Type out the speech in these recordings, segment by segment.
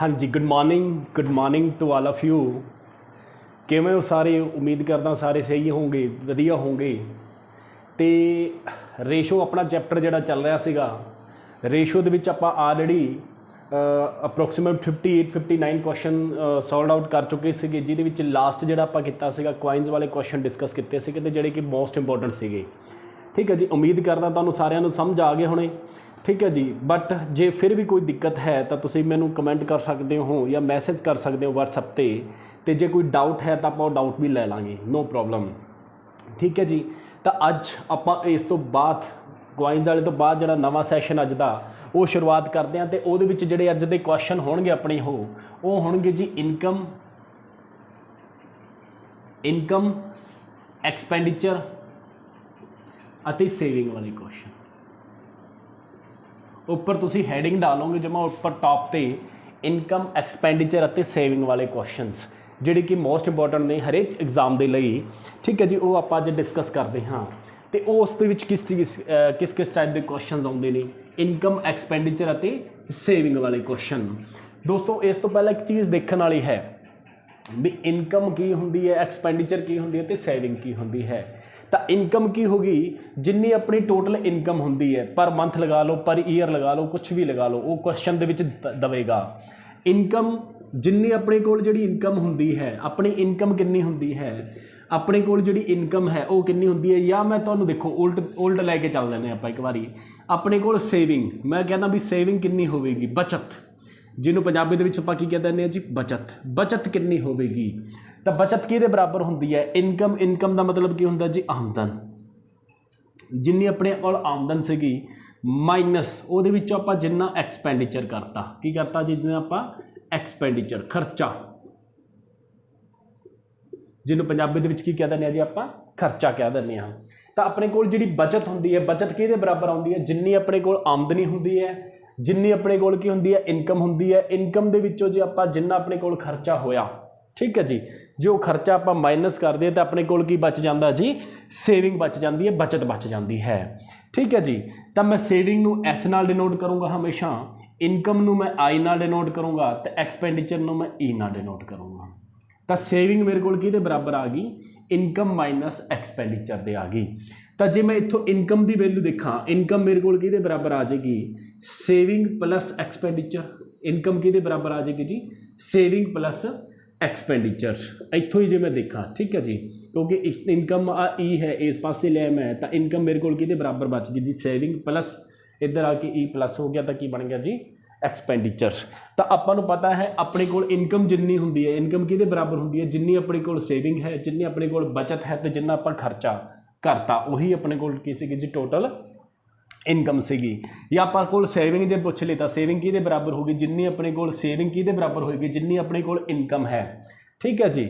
हाँ जी, good morning to all of you. किवें हो सारे? उम्मीद करदा सारे सही होंगे, वधिया होंगे। तो रेशो अपना चैप्टर जिहड़ा चल रहा सीगा, रेशो दे विच आपां already approximate 58-59 question solve out कर चुके थे, जिहदे विच लास्ट जिहड़ा आपां कीता सीगा क्वाइंस वाले क्वेश्चन डिस्कस किए थे ते जिहड़े कि मोस्ट इंपोर्टेंट सीगे। ठीक है जी, उम्मीद करदा तुहानूं सारिआं नूं समझ आ गए होणे। ठीक है जी, बट जे फिर भी कोई दिक्कत है तो तुसीं मैनूं कमेंट कर सकते हो या मैसेज कर सकते हो व्हाट्सएप ते जे कोई डाउट है तो आप डाउट भी लै लांगे, नो प्रॉब्लम। ठीक है जी, तो अज आप इस तो बाद क्वाइंस वाले तो बाद जिहड़ा नवां सैशन अज दा वो शुरुआत करते हैं। तो उहदे विच जिहड़े अज दे क्वेश्चन होणगे अपने वो होणगे जी इनकम एक्सपेंडिचर अते सेविंग वाले क्वेश्चन। उपर तुसी हैडिंग डालोगे जमा उपर टॉप पे इनकम एक्सपेंडिचर अते सेविंग वाले क्वेश्चनस जिहड़े कि मोस्ट इंपोर्टेंट ने हरेक एग्जाम के लिए। ठीक है जी, वो आप अज डिस्कस करते हाँ। तो उस किस किस टाइप के क्वेश्चन आते हैं, इनकम एक्सपेंडिचर अते सेविंग वाले क्वेश्चन। दोस्तों इस तो पहले एक चीज़ देखने वाली है भी इनकम की होंदी है, एक्सपेंडिचर की होंदी है तो सेविंग की होंदी है। तो इनकम की होगी जिन्नी अपनी टोटल इनकम होंदी है, पर मंथ लगा लो, पर ईयर लगा लो, कुछ भी लगा लो, वो क्वेश्चन दे विच दवेगा। इनकम जिन्नी अपने कोल जिहड़ी इनकम होंदी है, अपनी इनकम कितनी होंदी है, अपने कोल जिहड़ी इनकम है वो कितनी होंदी है। या मैं तुहानूं देखो उल्ट लैके चल लैने आपां एक बारी। अपने कोल सेविंग, मैं कहना भी सेविंग कितनी होवेगी, बचत, जिन्होंने पंजाबी दे विच आपां की कह दिंदे जी बचत कितनी होवेगी। तो बचत किहदे बराबर होंदी है, इनकम का मतलब की होंदा जी आमदन, जिन्नी अपने कोल आमदन सीगी माइनस उहदे विचों आपां जिन्ना एक्सपेंडिचर करता, की करता जी, जिन्ना आपां एक्सपेंडिचर खर्चा, जिन्होंने पंजाबी दे विच की कह दिंदे जी आपां खर्चा कह दिंदे हां। तो अपने कोल जिहड़ी बचत होंदी है, बचत किहदे बराबर आउंदी है, जिन्नी अपने कोल आमदनी होंदी है, जिन्नी अपने कोल की होंदी है इनकम होंदी है। इनकम दे विचों जे आपां जिन्ना अपने कोल खर्चा होया, ठीक है जी, जो खर्चा आप माइनस करते हैं तो अपने कोल की बच जाता जी, सेविंग बच जाती है, बचत बच जाती है। ठीक है जी, तो मैं सेविंग नूं एस नाल डिनोट करूँगा हमेशा, इनकम नूं मैं आई नाल डिनोट करूँगा तो एक्सपेंडिचर नूं मैं ई नाल डिनोट करूँगा। तो सेविंग मेरे कोल किहदे बराबर आ गई, इनकम माइनस एक्सपेंडिचर दे आ गई। तो जे मैं इत्थों इनकम की वैल्यू देखा, इनकम मेरे कोल किहदे बराबर आ जाएगी, सेविंग प्लस एक्सपेंडिचर। इनकम किहदे बराबर आ जाएगी जी, सेविंग प्लस एक्सपेंडिचर। इत्थों ही जो मैं देखा, ठीक है जी, क्योंकि इनकम ई है इस पासे लिया मैं, तो इनकम मेरे को किहदे बराबर बच गई जी, सेविंग प्लस इधर आके ई प्लस हो गया, तो की बन गया जी एक्सपेंडिचर। तो आपां नूं पता है अपने कोल इनकम जिन्नी होंदी है, इनकम किहदे बराबर होंदी है, जिन्नी अपने कोल सेविंग है, जिन्नी अपने कोल बचत है, तो जिन्ना आपां खर्चा करता वही अपने कोल की सीगी जी टोटल इनकम सीगी। या आपां कोल सेविंग जे पुछ ली तो सेविंग किहदे बराबर होगी, जिन्नी अपने कोल सेविंग किहदे बराबर होगी, जिन्नी अपने कोल इनकम है। ठीक है जी,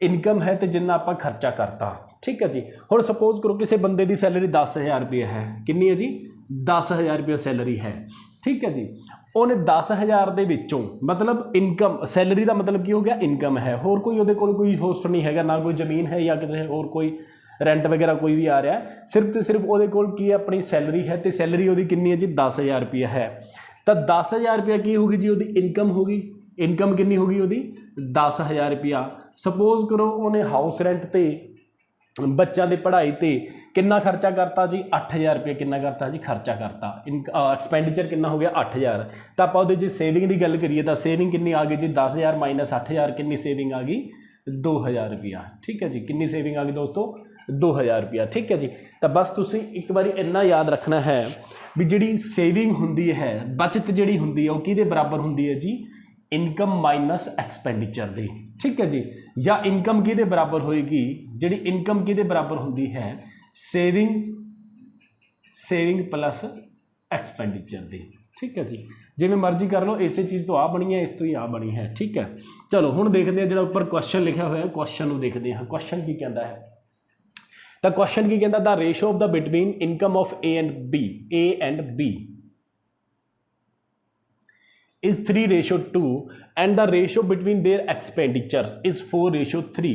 इनकम है तो जिन्ना आपां खर्चा करता। ठीक है जी, हुण सपोज करो किसी बंदे की सैलरी 10,000 रुपये है, कितनी है जी, 10,000 रुपये सैलरी है। ठीक है जी, उन्हें 10,000 दे विचों मतलब इनकम सैलरी का मतलब की हो गया, इनकम है, होर कोई उहदे कोल कोई होस्ट नहीं है, ना कोई जमीन है या किसी होर कोई रेंट वगैरह कोई भी आ रहा है, सिर्फ तो सिर्फ वो कोल की है अपनी सैलरी है, तो सैलरी वो कितनी है जी, 10,000 रुपया है। तो 10,000 रुपया की होगी जी, वो इनकम होगी। इनकम कितनी होगी वो 10,000 रुपया। सपोज करो उन्हें हाउस रेंट ते बच्चों की पढ़ाई ते कितना खर्चा करता जी, 8,000 रुपया कितना करता जी, खर्चा करता। एक्सपेंडिचर कितना हो गया 8,000। तो आप जो सेविंग की गल करिए तो सेविंग कितनी आ गई जी, 10,000 माइनस 8,000 कितनी सेविंग आ गई, 2,000 रुपया। ठीक है जी, कितनी सेविंग आ गई दोस्तों, 2,000 रुपया। ठीक है जी, तो बस तुसी एक बार इन्ना याद रखना है भी जिहड़ी सेविंग हुंदी है, बचत जिहड़ी हुंदी है वो किहदे बराबर हुंदी है जी, इनकम माइनस एक्सपेंडिचर दी। ठीक है जी, या इनकम किहदे बराबर होएगी, जिहड़ी इनकम किहदे बराबर हुंदी है, सेविंग प्लस एक्सपेंडिचर दी। ठीक है जी, जिवें मर्जी कर लो, इस चीज़ तो आ बनी है, इस तो ही आ बनी है। ठीक है, चलो हुण देखते हैं जिहड़ा उपर क्वेश्चन लिखा हुआ है, क्वेश्चन नूं देखते हैं क्वेश्चन की कहता है। तो क्वेश्चन की कहता, the ratio of the between income of A and B is 3:2 and the ratio between their expenditures is 4:3।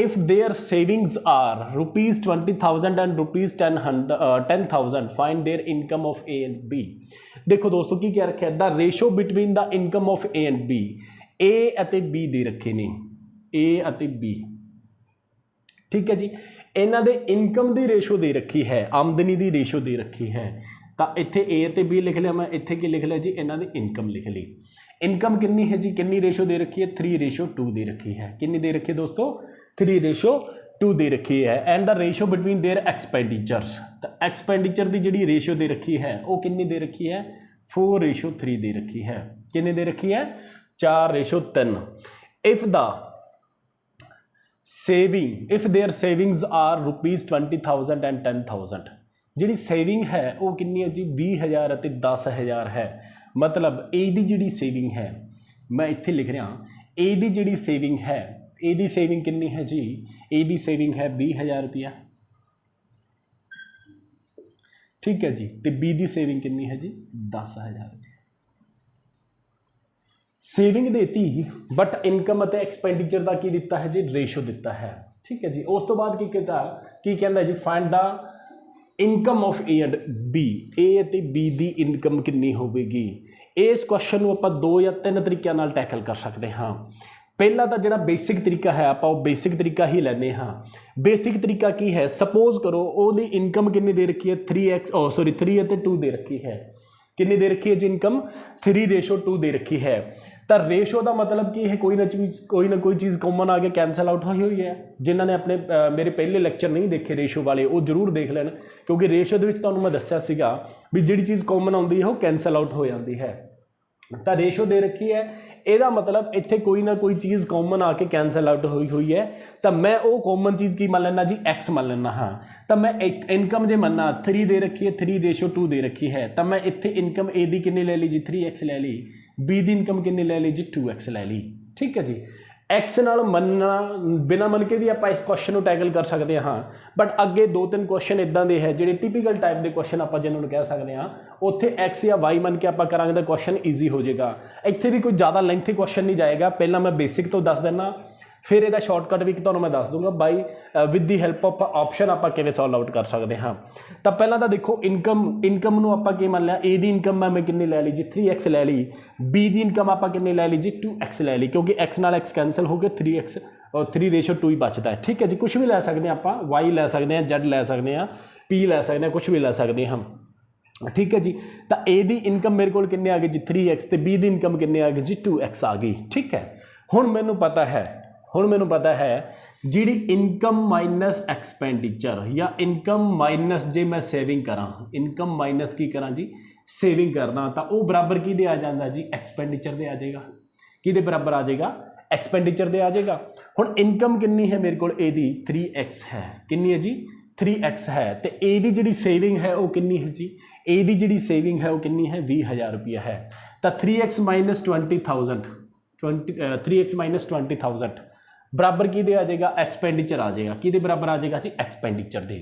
if their savings are rupees 20,000 and rupees 10,000 find their income of A and B। देखो दोस्तों की क्या रखा है, the ratio between the income of A and B, A ਅਤੇ B ਦੇ ਰੱਖੇ ਨੇ, A ਅਤੇ B, ठीक है जी। ਇਹਨਾਂ ਦੇ ਇਨਕਮ ਦੀ ਰੇਸ਼ੋ ਦੇ ਰੱਖੀ ਹੈ, ਆਮਦਨੀ ਦੀ ਰੇਸ਼ੋ ਦੇ ਰੱਖੀ ਹੈ, ਤਾਂ ਇੱਥੇ A ਅਤੇ B ਲਿਖ ਲਿਆ ਮੈਂ, ਇੱਥੇ ਕੀ ਲਿਖ ਲਿਆ ਜੀ, ਇਹਨਾਂ ਦੀ ਇਨਕਮ ਲਿਖ ਲਈ। ਇਨਕਮ ਕਿੰਨੀ ਹੈ ਜੀ, ਕਿੰਨੀ ਰੇਸ਼ੋ ਦੇ ਰੱਖੀ ਹੈ, 3:2 ਦੇ ਰੱਖੀ ਹੈ। ਕਿੰਨੀ ਦੇ ਰੱਖੀ ਹੈ ਦੋਸਤੋ, 3:2 ਦੇ ਰੱਖੀ ਹੈ। And the ratio between their expenditures, ਤਾਂ ਐਕਸਪੈਂਡੀਚਰ ਦੀ ਜਿਹੜੀ ਰੇਸ਼ੋ ਦੇ ਰੱਖੀ ਹੈ ਉਹ ਕਿੰਨੀ ਦੇ ਰੱਖੀ ਹੈ, 4:3 ਦੇ ਰੱਖੀ ਹੈ। ਕਿੰਨੀ ਦੇ ਰੱਖੀ ਹੈ, 4:3। If the saving, if there savings are rupees 20,000 and 10,000, ਜਿਹੜੀ ਸੇਵਿੰਗ ਹੈ ਉਹ ਕਿੰਨੀ ਹੈ ਜੀ, 20,000 ਅਤੇ 10,000 ਹੈ। मतलब ए ਦੀ ਜਿਹੜੀ ਸੇਵਿੰਗ ਹੈ, ਮੈਂ ਇੱਥੇ ਲਿਖ ਰਿਹਾ ए ਦੀ ਜਿਹੜੀ ਸੇਵਿੰਗ ਹੈ, ए ਦੀ ਸੇਵਿੰਗ ਕਿੰਨੀ ਹੈ ਜੀ, ए ਦੀ ਸੇਵਿੰਗ ਹੈ 20,000 रुपया, ठीक है जी। तो B ਦੀ ਸੇਵਿੰਗ ਕਿੰਨੀ ਹੈ ਜੀ, 10,000 रुपया। ਸੇਵਿੰਗ ਦੇਤੀ ਬਟ ਇਨਕਮ ਅਤੇ ਐਕਸਪੈਂਡੀਚਰ ਦਾ ਕੀ ਦਿੱਤਾ ਹੈ ਜੀ, ਰੇਸ਼ੋ ਦਿੱਤਾ ਹੈ, ठीक है जी। ਉਸ ਤੋਂ ਬਾਅਦ ਕੀ ਕਹਿੰਦਾ ਜੀ, find the income of A and B, A ਅਤੇ B ਦੀ ਇਨਕਮ ਕਿੰਨੀ ਹੋਵੇਗੀ। ਇਸ ਕੁਐਸਚਨ ਨੂੰ ਆਪਾਂ 2 ਜਾਂ 3 ਤਰੀਕਿਆਂ ਨਾਲ ਟੈਕਲ ਕਰ ਸਕਦੇ ਹਾਂ। ਪਹਿਲਾ ਤਾਂ ਜਿਹੜਾ ਬੇਸਿਕ ਤਰੀਕਾ ਹੈ ਆਪਾਂ ਉਹ ਬੇਸਿਕ ਤਰੀਕਾ ਹੀ ਲੈਂਦੇ ਹਾਂ। ਬੇਸਿਕ ਤਰੀਕਾ ਕੀ ਹੈ, ਸਪੋਜ਼ ਕਰੋ ਉਹਦੀ ਇਨਕਮ ਕਿੰਨੀ ਦੇ ਰੱਖੀ ਹੈ, 3 ਅਤੇ 2 ਦੇ ਰੱਖੀ ਹੈ। ਕਿੰਨੀ ਦੇ ਰੱਖੀ ਹੈ ਜੀ ਇਨਕਮ, 3:2 ਦੇ ਰੱਖੀ ਹੈ। ਤਾਂ ਰੇਸ਼ੋ ਦਾ ਮਤਲਬ ਕੀ ਹੈ, ਕੋਈ ਨਾ ਕੋਈ ਚੀਜ਼ ਕਾਮਨ ਆ ਕੇ ਕੈਂਸਲ ਆਊਟ ਹੋਈ ਹੋਈ ਹੈ। ਜਿਨ੍ਹਾਂ ਨੇ ਆਪਣੇ ਮੇਰੇ ਪਹਿਲੇ ਲੈਕਚਰ ਨਹੀਂ ਦੇਖੇ ਰੇਸ਼ੋ ਵਾਲੇ, ਉਹ ਜ਼ਰੂਰ ਦੇਖ ਲੈਣ, ਕਿਉਂਕਿ ਰੇਸ਼ੋ ਦੇ ਵਿੱਚ ਤੁਹਾਨੂੰ ਮੈਂ ਦੱਸਿਆ ਸੀਗਾ ਵੀ ਜਿਹੜੀ ਚੀਜ਼ ਕਾਮਨ ਆਉਂਦੀ ਹੈ ਉਹ ਕੈਂਸਲ ਆਊਟ ਹੋ ਜਾਂਦੀ ਹੈ। ਤਾਂ ਰੇਸ਼ੋ ਦੇ ਰੱਖੀ ਹੈ, ਇਹਦਾ ਮਤਲਬ ਇੱਥੇ ਕੋਈ ਨਾ ਕੋਈ ਚੀਜ਼ ਕਾਮਨ ਆ ਕੇ ਕੈਂਸਲ ਆਊਟ ਹੋਈ ਹੈ। ਤਾਂ ਮੈਂ ਉਹ ਕਾਮਨ ਚੀਜ਼ ਕੀ ਮੰਨ ਲੈਣਾ ਜੀ, x ਮੰਨ ਲੈਣਾ ਹਾਂ। ਤਾਂ ਮੈਂ ਇੱਕ ਇਨਕਮ ਜੇ ਮੰਨਾ 3 ਦੇ ਰੱਖੀ ਹੈ, 3:2 ਦੇ ਰੱਖੀ ਹੈ, ਤਾਂ ਮੈਂ ਇੱਥੇ ਇਨਕਮ A ਦੀ ਕਿੰਨੀ ਲੈ ਲਈ ਜੀ, 3x ਲੈ ਲਈ। B ਦੀ ਇਨਕਮ ਕਿੰਨੀ ਲੈ ਲਈ ਜੀ, 2x ਲੈ ਲਈ, ਠੀਕ ਹੈ ਜੀ। x ਨਾਲ ਮੰਨਣਾ ਬਿਨਾਂ ਮੰਨ ਕੇ ਵੀ ਆਪਾਂ ਇਸ ਕੁਐਸਚਨ ਨੂੰ ਟੈਕਲ ਕਰ ਸਕਦੇ ਹਾਂ। ਬਟ ਅੱਗੇ 2-3 ਕੁਐਸਚਨ ਇਦਾਂ ਦੇ ਹੈ ਜਿਹੜੇ ਟਿਪੀਕਲ ਟਾਈਪ ਦੇ ਕੁਐਸਚਨ ਆਪਾਂ ਜਿਹਨਾਂ ਨੂੰ ਕਹਿ ਸਕਦੇ ਹਾਂ, ਉੱਥੇ x ਜਾਂ y ਮੰਨ ਕੇ ਆਪਾਂ ਕਰਾਂਗੇ ਤਾਂ ਕੁਐਸਚਨ ਈਜ਼ੀ ਹੋ ਜਾਏਗਾ। ਇੱਥੇ ਵੀ ਕੋਈ ਜ਼ਿਆਦਾ ਲੈਂਥੀ ਕੁਐਸਚਨ ਨਹੀਂ ਜਾਏਗਾ। ਪਹਿਲਾਂ ਮੈਂ ਬੇਸਿਕ ਤੋਂ ਦੱਸ ਦਿੰਦਾ, ਫਿਰ ਇਹਦਾ ਸ਼ਾਰਟਕਟ ਵੀ ਤੁਹਾਨੂੰ ਮੈਂ ਦੱਸ ਦੂੰਗਾ by with the help of option ਆਪਾਂ ਕਿਵੇਂ ਸੋਲਵ ਆਊਟ ਕਰ ਸਕਦੇ ਹਾਂ। ਤਾਂ ਪਹਿਲਾਂ ਤਾਂ ਦੇਖੋ ਇਨਕਮ ਨੂੰ ਆਪਾਂ ਕੀ ਮੰਨ ਲਿਆ, A ਦੀ ਇਨਕਮ ਮੈਂ ਕਿੰਨੀ ਲੈ ਲਈ ਜੀ, 3x ਲੈ ਲਈ। B ਦੀ ਇਨਕਮ ਆਪਾਂ ਕਿੰਨੀ ਲੈ ਲਈ ਜੀ, 2x ਲੈ ਲਈ, ਕਿਉਂਕਿ x ਨਾਲ x ਕੈਂਸਲ ਹੋ ਗਏ, 3x 3:2 ਹੀ ਬਚਦਾ ਹੈ, ਠੀਕ ਹੈ ਜੀ। ਕੁਛ ਵੀ ਲੈ ਸਕਦੇ ਹਾਂ ਆਪਾਂ, y ਲੈ ਸਕਦੇ ਹਾਂ, z ਲੈ ਸਕਦੇ ਹਾਂ, p ਲੈ ਸਕਦੇ ਹਾਂ, ਕੁਛ ਵੀ ਲੈ ਸਕਦੇ ਹਾਂ, ठीक है जी। तो A ਦੀ ਇਨਕਮ ਮੇਰੇ ਕੋਲ ਕਿੰਨੇ ਆ ਗਏ ਜੀ, 3x, ਤੇ B ਦੀ ਇਨਕਮ ਕਿੰਨੇ ਆ ਗਏ ਜੀ, 2x ਆ ਗਈ, ਠੀਕ ਹੈ। ਹੁਣ ਮੈਨੂੰ ਪਤਾ ਹੈ ਜਿਹੜੀ ਇਨਕਮ ਮਾਈਨਸ ਐਕਸਪੈਂਡੀਚਰ ਜਾਂ ਇਨਕਮ ਮਾਈਨਸ ਜੇ ਮੈਂ ਸੇਵਿੰਗ ਕਰਾਂ, ਇਨਕਮ ਮਾਈਨਸ ਕੀ ਕਰਾਂ ਜੀ, ਸੇਵਿੰਗ ਕਰਦਾ, ਤਾਂ ਉਹ ਬਰਾਬਰ ਕਿਹਦੇ ਆ ਜਾਂਦਾ ਜੀ, ਐਕਸਪੈਂਡੀਚਰ ਦੇ ਆ ਜਾਏਗਾ। ਕਿਹਦੇ ਬਰਾਬਰ ਆ ਜਾਏਗਾ, ਐਕਸਪੈਂਡੀਚਰ ਦੇ ਆ ਜਾਏਗਾ। ਹੁਣ ਇਨਕਮ ਕਿੰਨੀ ਹੈ ਮੇਰੇ ਕੋਲ A ਦੀ, 3x ਹੈ। ਕਿੰਨੀ ਹੈ ਜੀ, 3x ਹੈ। ਤੇ A ਦੀ ਜਿਹੜੀ ਸੇਵਿੰਗ ਹੈ ਉਹ ਕਿੰਨੀ ਹੈ ਜੀ, A ਦੀ ਜਿਹੜੀ ਸੇਵਿੰਗ ਹੈ ਉਹ ਕਿੰਨੀ ਹੈ, 20,000 ਰੁਪਇਆ ਹੈ। ਤਾਂ 3x ਮਾਈਨਸ 20,000 ਬਰਾਬਰ ਕਿਹਦੇ ਆ ਜਾਏਗਾ, ਐਕਸਪੈਂਡੀਚਰ ਆ ਜਾਏਗਾ। ਕਿਹਦੇ ਬਰਾਬਰ ਆ ਜਾਏਗਾ ਜੀ, ਐਕਸਪੈਂਡੀਚਰ ਦੇ।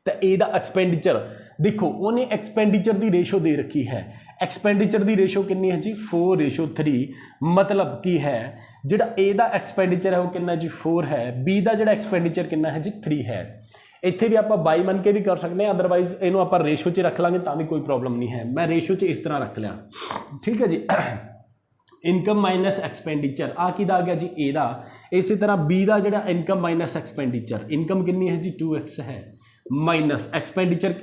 ਤਾਂ ਇਹਦਾ ਐਕਸਪੈਂਡੀਚਰ ਦੇਖੋ, ਉਹਨੇ ਐਕਸਪੈਂਡੀਚਰ ਦੀ ਰੇਸ਼ੋ ਦੇ ਰੱਖੀ ਹੈ। ਐਕਸਪੈਂਡੀਚਰ ਦੀ ਰੇਸ਼ੋ ਕਿੰਨੀ ਹੈ ਜੀ, 4:3। ਮਤਲਬ ਕੀ ਹੈ, ਜਿਹੜਾ A ਦਾ ਐਕਸਪੈਂਡੀਚਰ ਹੈ ਉਹ ਕਿੰਨਾ ਜੀ, 4 ਹੈ। B ਦਾ ਜਿਹੜਾ ਐਕਸਪੈਂਡੀਚਰ ਕਿੰਨਾ ਹੈ ਜੀ, 3 ਹੈ। ਇੱਥੇ ਵੀ ਆਪਾਂ ਬਾਈ ਮੰਨ ਕੇ ਵੀ ਕਰ ਸਕਦੇ ਹਾਂ, ਅਦਰਵਾਈਜ਼ ਇਹਨੂੰ ਆਪਾਂ ਰੇਸ਼ੋ 'ਚ ਰੱਖ ਲਾਂਗੇ ਤਾਂ ਵੀ ਕੋਈ ਪ੍ਰੋਬਲਮ ਨਹੀਂ ਹੈ। ਮੈਂ ਰੇਸ਼ੋ 'ਚ ਇਸ ਤਰ੍ਹਾਂ ਰੱਖ ਲਿਆ, ਠੀਕ ਹੈ ਜੀ। ਇਨਕਮ ਮਾਈਨਸ ਐਕਸਪੈਂਡੀਚਰ ਆ ਕਿਹਦਾ ਆ ਗਿਆ ਜੀ, A ਦਾ। ਇਸੇ ਤਰ੍ਹਾਂ B ਦਾ ਜਿਹੜਾ ਇਨਕਮ ਮਾਈਨਸ ਐਕਸਪੈਂਡੀਚਰ, ਇਨਕਮ ਕਿੰਨੀ ਹੈ ਜੀ, 2x ਹੈ, ਮਾਈਨਸ ਐਕਸਪੈਂਡੀਚਰ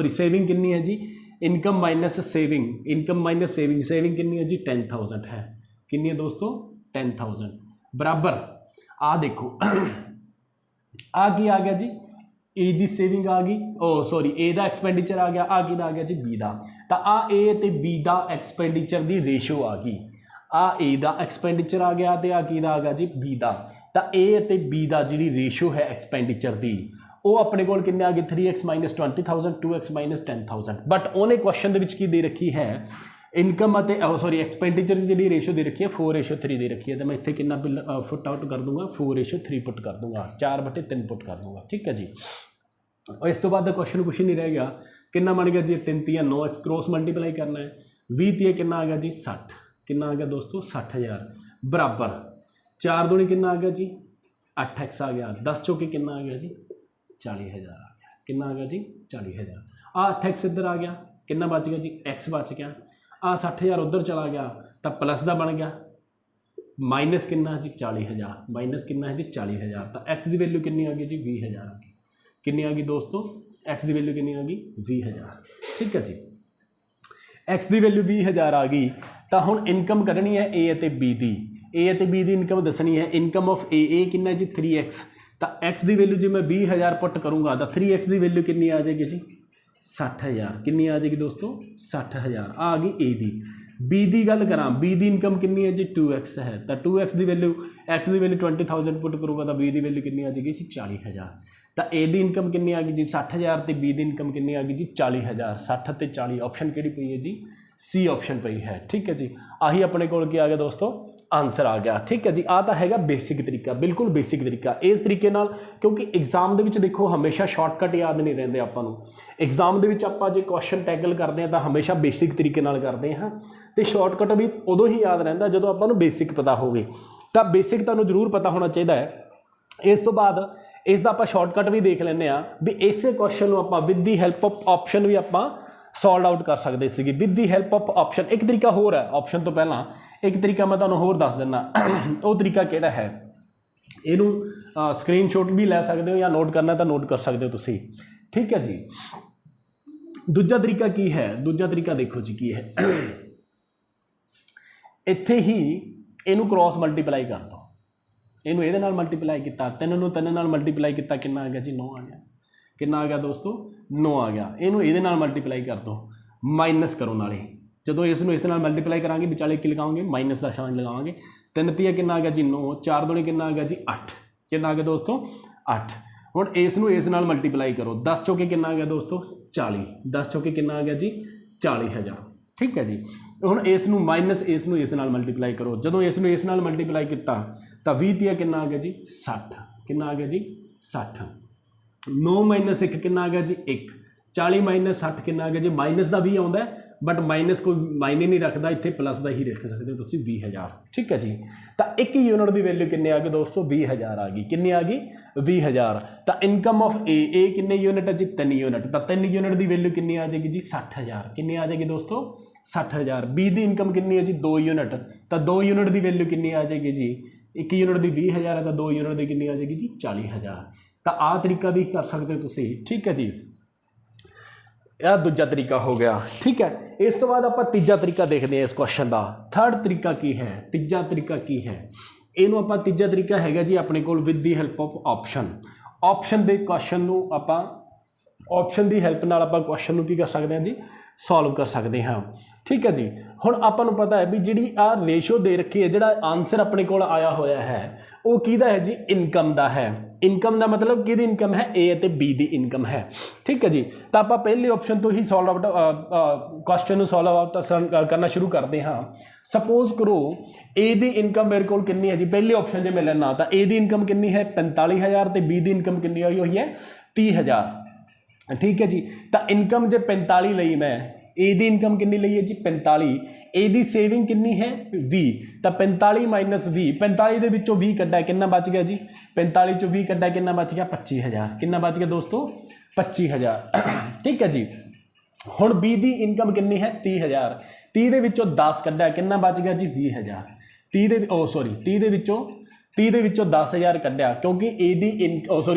ਸੇਵਿੰਗ ਕਿੰਨੀ ਹੈ ਜੀ, income minus saving, income minus saving, saving ਕਿੰਨੀ ਹੈ ਜੀ, 10,000 ਹੈ। ਕਿੰਨੀ ਹੈ ਦੋਸਤੋ, 10,000 ਬਰਾਬਰ ਆ ਦੇਖੋ ਆ ਕੀ ਆ ਗਿਆ ਜੀ, A ਦੀ ਸੇਵਿੰਗ ਆ ਗਈ, A ਦਾ ਐਕਸਪੈਂਡੀਚਰ ਆ ਗਿਆ, ਆ ਕਿਹਦਾ ਆ ਗਿਆ ਜੀ, B ਦਾ। ਤਾਂ ਆ A ਅਤੇ B ਦਾ ਐਕਸਪੈਂਡੀਚਰ ਦੀ ਰੇਸ਼ੋ ਆ ਗਈ, ਆ A ਦਾ ਐਕਸਪੈਂਡੀਚਰ ਆ ਗਿਆ ਤੇ ਆ ਕਿਹਦਾ ਆ ਗਿਆ ਜੀ, B ਦਾ। ਤਾਂ A ਅਤੇ B ਦਾ ਜਿਹੜੀ ਰੇਸ਼ੋ ਹੈ ਐਕਸਪੈਂਡੀਚਰ ਦੀ, ਉਹ ਆਪਣੇ ਕੋਲ ਕਿੰਨੇ ਆ ਗਏ, 3x minus 20,000, 2x minus 10,000। But ਉਹਨੇ ਕੁਐਸਚਨ ਦੇ ਵਿੱਚ ਕੀ ਦੇ ਰੱਖੀ ਹੈ, ਇਨਕਮ ਅਤੇ ਐਕਸਪੈਂਡੀਚਰ ਦੀ ਜਿਹੜੀ ਰੇਸ਼ੋ ਦੇ ਰੱਖੀ ਹੈ 4:3 ਦੇ ਰੱਖੀ ਹੈ। ਤਾਂ ਮੈਂ ਇੱਥੇ ਕਿੰਨਾ ਫੁੱਟ ਆਊਟ ਕਰ ਦੂੰਗਾ, 4:3 ਪੁੱਟ ਕਰ ਦੂੰਗਾ, 4/3 ਪੁੱਟ ਕਰ ਦੂੰਗਾ, ਠੀਕ ਹੈ ਜੀ। ਇਸ ਤੋਂ ਬਾਅਦ ਦਾ ਕੁਐਸਚਨ ਕੁਛ ਨਹੀਂ ਰਹਿ ਗਿਆ। ਕਿੰਨਾ ਬਣ ਗਿਆ ਜੀ, 3 × 9x ਕ੍ਰੋਸ ਮਲਟੀਪਲਾਈ ਕਰਨਾ ਹੈ, 20 ਕਿੰਨਾ ਆ ਗਿਆ ਜੀ, 60। ਕਿੰਨਾ ਆ ਗਿਆ ਦੋਸਤੋ, 60,000 ਬਰਾਬਰ 4 ਦੂਣੀ ਕਿੰਨਾ ਆ ਗਿਆ ਜੀ, 8x आ गया, 10 चौके कितना आ गया जी 40,000 आ गया, कितना आ गया जी 40,000। आ 8x इधर आ गया, कितना बच गया जी x बच गया, आ 60,000 उधर चला गया तो प्लस का बन गया, माइनस कितना जी 40,000, माइनस कितना है जी 40,000, तो x की वैल्यू कितनी आ गई जी 20,000 आ गई, कितनी आ गई दोस्तों x की वैल्यू कितनी आ गई 20,000। ठीक है जी, x की वैल्यू 20,000 आ गई, तो हुण इनकम करनी है ए ते बी की, ए ते बी की इनकम दसनी है। इनकम ऑफ ए कितना जी 3x, तो x की वैल्यू जो मैं 20,000 पुट करूँगा तो 3x की वैल्यू कितनी आ जाएगी जी 60,000, कितनी आ जाएगी दोस्तों 60,000 आ गई ए दी। बी की गल करा, बी की इनकम कितनी है जी 2x है, तो 2x की वैल्यू x की वैल्यू 20,000 पुट करूँगा तो बी की वैल्यू कितनी आ जाएगी जी 40,000। तो ए की इनकम कितनी आ गई जी 60,000 तो बी की इनकम कितनी आ गई जी 40,000। 60 ते 40 ऑप्शन किहड़ी पई है जी सी ऑप्शन पई है। ठीक है जी, आही अपने कोल की आ गया दोस्तों आंसर आ गया। ठीक है जी, आ तो हैगा बेसिक तरीका, बिल्कुल बेसिक तरीका। इस तरीके नाल क्योंकि एग्जाम दे विच देखो हमेशा शॉर्टकट याद नहीं रहंदे आपां नूं, एग्जाम दे विच आपां जे क्वेश्चन टैकल करते हैं तो हमेशा बेसिक तरीके नाल करते हैं, तो शॉर्टकट भी उदों ही याद रहिंदा जदों आपां नूं बेसिक पता होवे। तो बेसिक तुहानूं जरूर पता होना चाहिए है। इस तो बाद इसका आप शॉर्टकट भी देख लें भी इसे क्वेश्चन आप with the help of option भी आप सॉल्व आउट कर सकते थे with the help of option. एक तरीका होर है ऑप्शन तो पहला, एक तरीका मैं तुहानूं होर दस दिना, वो तरीका किहड़ा है, इनू स्क्रीनशॉट भी लै सकते हो या नोट करना तो नोट कर सकते हो तुसी। ठीक है जी, दूजा तरीका की है, दूजा तरीका देखो जी की है, इत्थे ही इनू क्रॉस मल्टीप्लाई कर दो, इनू ये नाल मल्टीप्लाई किया, 3 नूं 3 नाल मल्टीप्लाई किया, कितना आ गया जी 9 आ गया, कितना आ गया दोस्तों 9 आ गया। इनू ये नाल मल्टीप्लाई कर दो, माइनस करो नाले, जो इसनूं इस नाल मल्टीप्लाई करांगे विचाले की लगाओगे माइनस का निशान लगाओगे, 3 तीया कितना आ गया जी 9, 4 दूनी कितना आ गया जी 8, कितना आ गया दोस्तों 8। हुण इसनूं इस नाल मल्टीप्लाई करो, 10 चौके कितना आ गया दोस्तों 40, 10 चौके कितना आ गया जी 40,000। ठीक है जी, हुण इसनूं माइनस इसनूं इस नाल मल्टीप्लाई करो, जदों इसनूं इस नाल मल्टीप्लाई किया तो 20 तीया कितना आ गया जी 60, कितना आ गया जी 60, 9 माइनस 1 कितना आ गया जी 1, 40 माइनस 60 कितना आ गया जी, माइनस का भी आता है बट माइनस कोई मायने नहीं रखता, इतने प्लस का ही रख सकते हो तुम 20,000। ठीक है जी, तो एक यूनिट की वैल्यू कितने आ गई दोस्तों 20,000 आ गई, कितनी आ गई 20,000। तो इनकम ऑफ ए कितने यूनिट है जी 3 यूनिट, तो 3 यूनिट की वैल्यू कितनी आ जाएगी जी 60,000, कितनी आ जाएगी दोस्तों 60,000। बी की इनकम कितनी है जी 2 यूनिट, तो 2 यूनिट की वैल्यू कितनी आ जाएगी जी, एक यूनिट की 20,000 है तो 2 यूनिट की कितनी आ जाएगी जी 40,000। तो आ तरीका भी कर सकते हो तुसी। ठीक है जी, यह दूजा तरीका हो गया। ठीक है, इस तो बाद आप तीजा तरीका देखते हैं इस क्वेश्चन का। थर्ड तरीका की है, तीजा तरीका की है, इनू आप तीजा तरीका है जी अपने को with the help of option. Option के क्वेश्चन को आप ऑप्शन की हैल्प नाल आप क्वेश्चन को की कर सकते हैं जी सॉल्व कर सकते हैं। ठीक है जी, हुण आपां नूं पता है भी जिहड़ी आ रेशो दे रखी है, जिहड़ा आंसर अपने कोल आया होया है वो किहदा है जी इनकम दा है। इनकम का मतलब कि इनकम है ए ते बी की इनकम है। ठीक है जी, तो आप पहले ऑप्शन तो ही solve out question solve out करना शुरू करते हाँ। सपोज करो ए की इनकम मेरे को कितनी है जी, पहले ऑप्शन जो मैं लेना तो ए की इनकम कितनी है 45,000 तो बी की इनकम कितनी आई हुई है 30,000। ठीक है जी, तो इनकम जो 45 लई मैं, ए की इनकम कितनी लई है जी 45, ए की सेविंग कितनी है 20, तो 45 माइनस 20, 45 के विचों 20 कड्ढा कितना बच गया जी 45 चों 20 कड्ढा कितना बच गया 25,000, कितना बच गया दोस्तों 25,000। ठीक है जी, हुण बी की इनकम कितनी है 30,000, 30 के विचों 10 कड्ढा कितना बच गया जी 20,000, 30 के विचों 10,000 कड्ढिया क्योंकि ए दी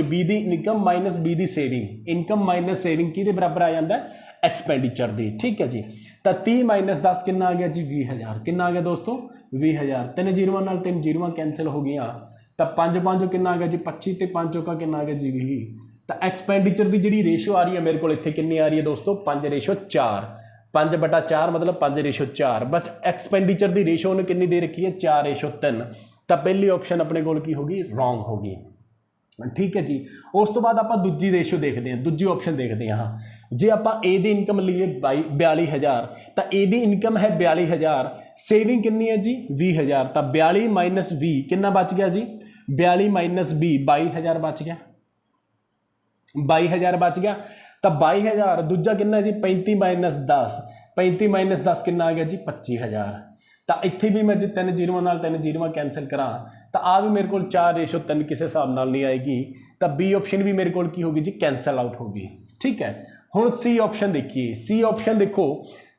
बी की इनकम माइनस बी की सेविंग, इनकम माइनस सेविंग किहदे बराबर आ जाता है एक्सपेंडिचर दी। ठीक है जी, तो 30 माइनस 10 कितना आ गया जी 20,000, कितना आ गया दोस्तों 20,000। 3 जीरों नाल 3 जीरों कैंसिल हो गई, तो 5 5 कितना आ गया जी 25 ते 5 चौका कितना आ गया जी 20। तो एक्सपेंडिचर की जी रेशो आ रही है मेरे को इत्थे कितनी आ रही है दोस्तों 5:4, 5/4 मतलब 5:4, बस एक्सपेंडिचर की रेशो उन्हें कितनी दे रखी है 4:3, तो पहली ऑप्शन अपने को होगी रॉन्ग होगी। ठीक है जी, उस तो बाद आप दूजी रेशो देखते हैं, दूजी ऑप्शन देखते हैं हाँ। जे आप ए की इनकम लीए 42,000 तो ए की इनकम है 42,000, सेविंग कितनी है जी 20,000, तो 42 माइनस 20 कितना बच गया जी 42 माइनस 20 22,000 बच गया, 22,000 बच गया। तो 22,000 दूजा कितना जी 35 माइनस 10, 35 माइनस 10 कितना आ गया जी 25,000। ਤਾਂ ਇੱਥੇ ਵੀ ਮੈਂ ਜੇ 3 ਜ਼ੀਰੋਆਂ ਨਾਲ 3 ਜ਼ੀਰੋਆਂ ਕੈਂਸਲ ਕਰਾਂ ਤਾਂ ਆ ਵੀ ਮੇਰੇ ਕੋਲ 4:3 ਕਿਸੇ ਹਿਸਾਬ ਨਾਲ ਨਹੀਂ ਆਏਗੀ, ਤਾਂ ਬੀ ਆਪਸ਼ਨ ਵੀ ਮੇਰੇ ਕੋਲ ਕੀ ਹੋਗੀ ਜੀ, ਕੈਂਸਲ ਆਊਟ ਹੋਗੀ। ਠੀਕ ਹੈ, ਹੁਣ ਸੀ ਆਪਸ਼ਨ ਦੇਖੀਏ। ਸੀ ਆਪਸ਼ਨ ਦੇਖੋ,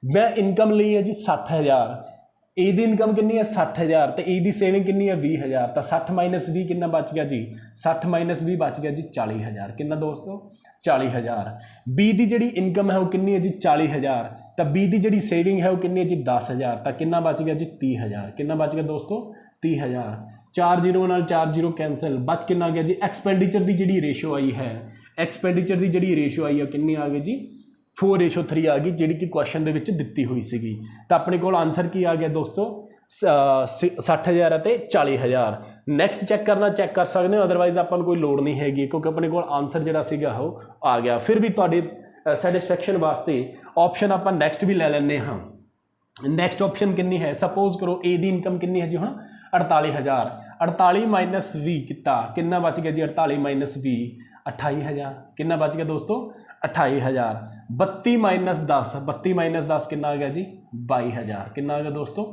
ਮੈਂ ਇਨਕਮ ਲਈ ਹੈ ਜੀ 60,000, ਇਹਦੀ ਇਨਕਮ ਕਿੰਨੀ ਹੈ 60,000, ਤੇ ਇਹਦੀ ਸੇਵਿੰਗ ਕਿੰਨੀ ਹੈ 20,000, ਤਾਂ 60 ਮਾਈਨਸ 20 ਕਿੰਨਾ ਬਚ ਗਿਆ ਜੀ, 60 ਮਾਈਨਸ 20 ਬਚ ਗਿਆ ਜੀ 40,000। ਕਿੰਨਾ ਦੋਸਤੋ, 40,000। ਬੀ ਦੀ ਜਿਹੜੀ ਇਨਕਮ ਹੈ ਉਹ ਕਿੰਨੀ ਹੈ ਜੀ 40,000, ਤਾਂ ਬੀ ਦੀ ਜਿਹੜੀ ਸੇਵਿੰਗ ਹੈ ਉਹ ਕਿੰਨੀ ਹੈ ਜੀ 10,000, ਤਾਂ ਕਿੰਨਾ ਬਚ ਗਿਆ ਜੀ 30,000। ਕਿੰਨਾ ਬਚ ਗਿਆ ਦੋਸਤੋ, 30,000। 4 ਜ਼ੀਰੋ ਨਾਲ 4 ਜ਼ੀਰੋ ਕੈਂਸਲ, ਬਚ ਕਿੰਨਾ ਆ ਗਿਆ ਜੀ, ਐਕਸਪੈਂਡੀਚਰ ਦੀ ਜਿਹੜੀ ਰੇਸ਼ੋ ਆਈ ਹੈ, ਐਕਸਪੈਂਡੀਚਰ ਦੀ ਜਿਹੜੀ ਰੇਸ਼ੋ ਆਈ ਹੈ ਕਿੰਨੀ ਆ ਗਈ ਜੀ 4:3 ਆ ਗਈ, ਜਿਹੜੀ ਕਿ ਕੁਐਸਚਨ ਦੇ ਵਿੱਚ ਦਿੱਤੀ ਹੋਈ ਸੀਗੀ। ਤਾਂ ਆਪਣੇ ਕੋਲ ਆਨਸਰ ਕੀ ਆ ਗਿਆ ਦੋਸਤੋ, 60,000 ਅਤੇ 40,000। ਨੈਕਸਟ ਚੈੱਕ ਕਰਨਾ, ਚੈੱਕ ਕਰ ਸਕਦੇ ਹੋ, ਅਦਰਵਾਈਜ਼ ਆਪਾਂ ਨੂੰ ਕੋਈ ਲੋੜ ਨਹੀਂ ਹੈਗੀ, ਕਿਉਂਕਿ ਆਪਣੇ ਕੋਲ ਆਨਸਰ ਜਿਹੜਾ ਸੀਗਾ ਉਹ ਆ ਗਿਆ। ਫਿਰ ਵੀ ਤੁਹਾਡੇ ਸੈਟਿਸਫੈਕਸ਼ਨ ਵਾਸਤੇ ਆਪਸ਼ਨ ਆਪਾਂ ਨੈਕਸਟ ਵੀ ਲੈ ਲੈਂਦੇ ਹਾਂ। ਨੈਕਸਟ ਆਪਸ਼ਨ ਕਿੰਨੀ ਹੈ, ਸਪੋਜ਼ ਕਰੋ ਏ ਦੀ ਇਨਕਮ ਕਿੰਨੀ ਹੈ ਜੀ ਹੁਣ 48,000, 48 ਮਾਈਨਸ 20 ਕੀਤਾ, ਕਿੰਨਾ ਬਚ ਗਿਆ ਜੀ 48 ਮਾਈਨਸ 20 28,000। ਕਿੰਨਾ ਬਚ ਗਿਆ ਦੋਸਤੋ 28,000। 32 ਮਾਈਨਸ 10, 32 ਮਾਈਨਸ 10 ਕਿੰਨਾ ਆ ਗਿਆ ਜੀ 22,000। ਕਿੰਨਾ ਆ ਗਿਆ ਦੋਸਤੋ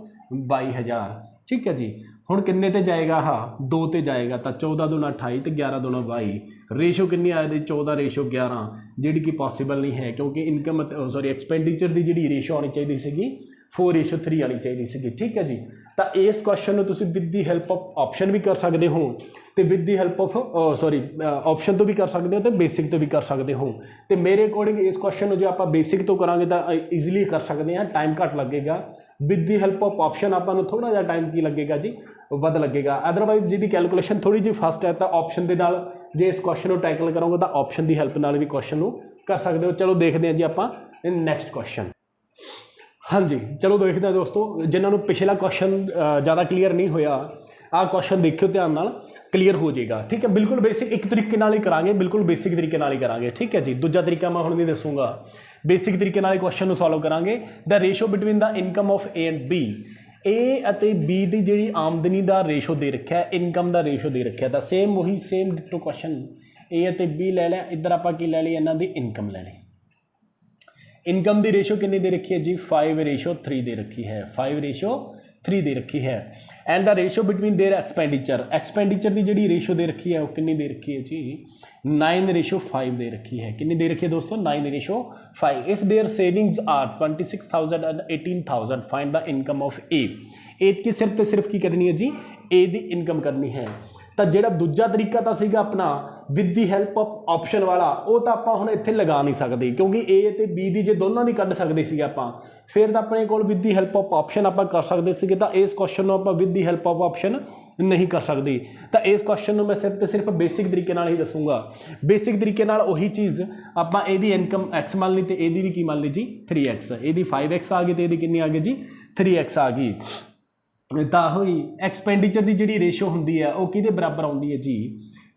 22,000। ਠੀਕ ਹੈ ਜੀ, ਹੁਣ ਕਿੰਨੇ ਤੇ ਜਾਏਗਾ, ਹਾਂ 2 ਤੇ ਜਾਏਗਾ, ਤਾਂ 14 दूना 28 ਤੇ 11 दूना 22। ਰੇਸ਼ੋ ਕਿੰਨੀ ਆ ਜਾਂਦੀ 14:11, ਜਿਹੜੀ ਕਿ ਪੋਸੀਬਲ ਨਹੀਂ ਹੈ, ਕਿਉਂਕਿ ਇਨਕਮ ਸੌਰੀ ਐਕਸਪੈਂਡੀਚਰ ਦੀ ਜਿਹੜੀ ਰੇਸ਼ੋ ਆਉਣੀ ਚਾਹੀਦੀ ਸੀਗੀ 4:3 ਆਉਣੀ ਚਾਹੀਦੀ ਸੀਗੀ। ਠੀਕ ਹੈ ਜੀ, ਤਾਂ ਇਸ ਕੁਐਸਚਨ ਨੂੰ ਤੁਸੀਂ with the help of option ਵੀ ਕਰ ਸਕਦੇ ਹੋ, ਤੇ with the help of option ਤੋਂ ਵੀ ਕਰ ਸਕਦੇ ਹੋ, ਤੇ ਬੇਸਿਕ ਤੋਂ ਵੀ ਕਰ ਸਕਦੇ ਹੋ। ਤੇ ਮੇਰੇ ਅਕੋਰਡਿੰਗ ਇਸ ਕੁਐਸਚਨ ਨੂੰ ਜੇ ਆਪਾਂ ਬੇਸਿਕ ਤੋਂ ਕਰਾਂਗੇ ਤਾਂ ਈਜ਼ੀਲੀ ਕਰ ਸਕਦੇ ਹਾਂ, ਟਾਈਮ ਘੱਟ ਲੱਗੇਗਾ। With the help of option ਆਪਾਂ ਨੂੰ ਥੋੜਾ ਜਿਹਾ ਟਾਈਮ ਕੀ ਲੱਗੇਗਾ ਜੀ, ਵੱਧ ਲੱਗੇਗਾ। ਅਦਰਵਾਈਜ਼ ਜਿਹਦੀ ਕੈਲਕੂਲੇਸ਼ਨ ਥੋੜੀ ਜਿਹੀ ਫਾਸਟ ਹੈ ਤਾਂ ਆਪਸ਼ਨ ਦੇ ਨਾਲ ਜੇ ਇਸ ਕੁਐਸਚਨ ਨੂੰ ਟੈਕਲ ਕਰੋਗੇ ਤਾਂ ਆਪਸ਼ਨ ਦੀ ਹੈਲਪ ਨਾਲ ਵੀ ਕੁਐਸਚਨ ਨੂੰ ਕਰ ਸਕਦੇ ਹੋ। ਚਲੋ ਦੇਖਦੇ ਹਾਂ ਜੀ ਆਪਾਂ ਨੈਕਸਟ ਕੁਐਸਚਨ। ਹਾਂਜੀ ਚਲੋ ਦੇਖਦੇ ਹਾਂ ਦੋਸਤੋ, ਜਿਨ੍ਹਾਂ ਨੂੰ ਪਿਛਲਾ ਕੁਐਸਚਨ ਜ਼ਿਆਦਾ ਕਲੀਅਰ ਨਹੀਂ ਹੋਇਆ, ਆਹ ਕੁਐਸਚਨ ਦੇਖਿਓ ਧਿਆਨ ਨਾਲ, ਕਲੀਅਰ ਹੋ ਜਾਏਗਾ। ਠੀਕ ਹੈ, ਬਿਲਕੁਲ ਬੇਸਿਕ ਇੱਕ ਤਰੀਕੇ ਨਾਲ ਹੀ ਕਰਾਂਗੇ, ਬਿਲਕੁਲ ਬੇਸਿਕ ਤਰੀਕੇ ਨਾਲ ਹੀ ਕਰਾਂਗੇ। ਠੀਕ ਹੈ ਜੀ, ਦੂਜਾ ਤਰੀਕਾ ਮੈਂ ਹੁਣ ਨਹੀਂ ਦੱਸੂਗਾ, ਬੇਸਿਕ ਤਰੀਕੇ ਨਾਲ ਹੀ ਕੁਐਸਚਨ ਨੂੰ ਸੋਲਵ ਕਰਾਂਗੇ। The ratio between the income of A and B, A ਅਤੇ ਬੀ ਦੀ ਜਿਹੜੀ ਆਮਦਨੀ ਦਾ ਰੇਸ਼ੋ ਦੇ ਰੱਖਿਆ, ਇਨਕਮ ਦਾ ਰੇਸ਼ੋ ਦੇ ਰੱਖਿਆ, ਤਾਂ ਸੇਮ ਉਹੀ ਸੇਮ ਡਿਟੋ ਕੁਐਸਚਨ, ਏ ਅਤੇ ਬੀ ਲੈ ਲਿਆ, ਇੱਧਰ ਆਪਾਂ ਕੀ ਲੈ ਲਈ, ਇਹਨਾਂ ਦੀ ਇਨਕਮ ਲੈ ਲਈ। ਇਨਕਮ ਦੀ ਰੇਸ਼ੋ ਕਿੰਨੀ ਦੇ ਰੱਖੀ ਹੈ ਜੀ 5:3 ਦੇ ਰੱਖੀ ਹੈ, 5:3 ਦੇ ਰੱਖੀ ਹੈ। And the ratio between their expenditure, expenditure ਦੀ ਜਿਹੜੀ ਰੇਸ਼ੋ ਦੇ ਰੱਖੀ ਹੈ ਉਹ ਕਿੰਨੀ ਦੇ ਰੱਖੀ ਹੈ ਜੀ 9:5 ਦੇ ਰੱਖੀ ਹੈ। ਕਿੰਨੀ ਦੇ ਰੱਖੀ ਹੈ ਦੋਸਤੋ 9:5। If there savings are 26,000 and 18,000 find the income of A, A ਕੀ ਸਿਰਫ ਤੇ ਸਿਰਫ ਕੀ ਕਰਨੀ ਹੈ ਜੀ ਏ ਦੀ ਇਨਕਮ ਕਰਨੀ ਹੈ। ਤਾਂ ਜਿਹੜਾ ਦੂਜਾ ਤਰੀਕਾ ਤਾਂ ਸੀਗਾ ਆਪਣਾ with the help of option ਵਾਲਾ, ਉਹ ਤਾਂ ਆਪਾਂ ਹੁਣ ਇੱਥੇ ਲਗਾ ਨਹੀਂ ਸਕਦੇ, ਕਿਉਂਕਿ ਏ ਅਤੇ ਬੀ ਦੀ ਜੇ ਦੋਨਾਂ ਦੀ ਕੱਢ ਸਕਦੇ ਸੀਗੇ ਆਪਾਂ, ਫਿਰ ਤਾਂ ਆਪਣੇ ਕੋਲ with the help of option ਆਪਾਂ ਕਰ ਸਕਦੇ ਸੀਗੇ। ਤਾਂ ਇਸ ਕੁਐਸਚਨ ਨੂੰ ਆਪਾਂ with the help of option ਨਹੀਂ ਕਰ ਸਕਦੇ। ਤਾਂ ਇਸ ਕੁਐਸਚਨ ਨੂੰ ਮੈਂ ਸਿਰਫ ਤੇ ਸਿਰਫ ਬੇਸਿਕ ਤਰੀਕੇ ਨਾਲ ਹੀ ਦੱਸੂਗਾ। ਬੇਸਿਕ ਤਰੀਕੇ ਨਾਲ ਉਹੀ ਚੀਜ਼ ਆਪਾਂ ਇਹਦੀ ਇਨਕਮ ਐਕਸ ਮੰਨ ਲਈ, ਤੇ ਇਹਦੀ ਵੀ ਕੀ ਮੰਨ ਲਈ ਜੀ 3x, ਇਹਦੀ 5x ਆ ਗਈ, ਤੇ ਇਹਦੀ ਕਿੰਨੀ ਆ ਗਈ ਜੀ 3x ਆ ਗਈ। ਤਾਂ ਹੋਈ ਐਕਸਪੈਂਡੀਚਰ ਦੀ ਜਿਹੜੀ ਰੇਸ਼ੋ ਹੁੰਦੀ ਹੈ ਉਹ ਕਿਹਦੇ ਬਰਾਬਰ ਆਉਂਦੀ ਹੈ ਜੀ